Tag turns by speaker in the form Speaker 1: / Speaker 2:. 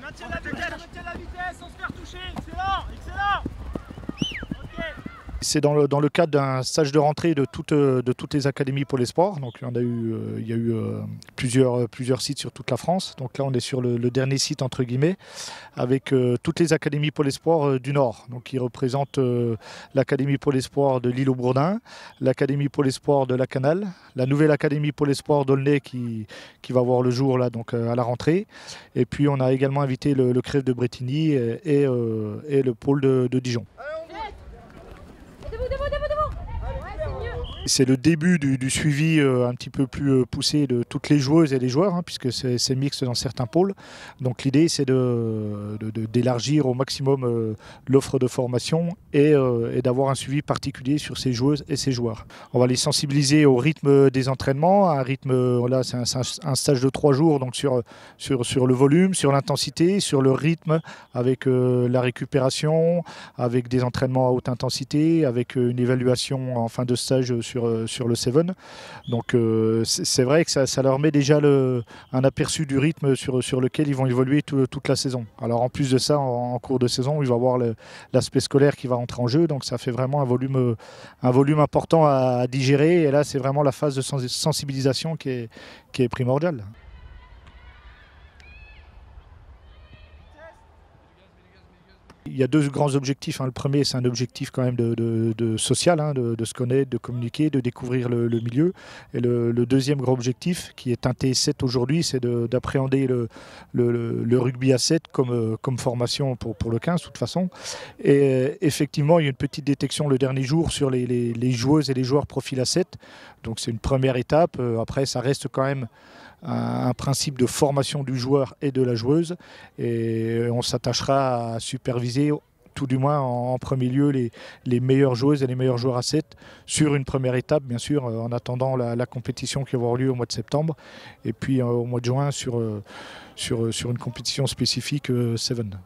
Speaker 1: Maintiens la vitesse sans se faire toucher. Excellent, excellent.
Speaker 2: C'est dans le cadre d'un stage de rentrée de toutes les académies Pôle Espoir. Donc il y a eu plusieurs sites sur toute la France. Donc là on est sur le dernier site entre guillemets avec toutes les académies Pôle Espoir du Nord. Donc qui représentent l'académie Pôle Espoir de l'Île-aux-Bourdins, l'académie Pôle Espoir de la Canale, la nouvelle académie Pôle Espoir d'Aulnay qui va voir le jour là donc à la rentrée. Et puis on a également invité le Crève de Brétigny et le pôle de Dijon. C'est le début du suivi un petit peu plus poussé de toutes les joueuses et les joueurs, hein, puisque c'est mixte dans certains pôles. Donc l'idée c'est d'élargir au maximum l'offre de formation et d'avoir un suivi particulier sur ces joueuses et ces joueurs. On va les sensibiliser au rythme des entraînements, un rythme, là c'est un stage de 3 jours, donc sur le volume, sur l'intensité, sur le rythme, avec la récupération, avec des entraînements à haute intensité, avec une évaluation en fin de stage sur le Seven. Donc c'est vrai que ça leur met déjà un aperçu du rythme sur lequel ils vont évoluer toute la saison. Alors en plus de ça, en cours de saison, il va y avoir l'aspect scolaire qui va entrer en jeu, donc ça fait vraiment un volume important à digérer. Et là, c'est vraiment la phase de sensibilisation qui est primordiale. Il y a 2 grands objectifs. Le premier, c'est un objectif quand même de social, hein, de se connaître, de communiquer, de découvrir le milieu. Et le deuxième grand objectif, qui est teinté 7 aujourd'hui, c'est d'appréhender le rugby à 7 comme formation pour le 15 de toute façon. Et effectivement, il y a une petite détection le dernier jour sur les joueuses et les joueurs profil à 7. Donc c'est une première étape. Après, ça reste quand même un principe de formation du joueur et de la joueuse, et on s'attachera à superviser tout du moins en premier lieu les meilleures joueuses et les meilleurs joueurs à 7 sur une première étape, bien sûr, en attendant la compétition qui va avoir lieu au mois de septembre, et puis au mois de juin sur une compétition spécifique Seven.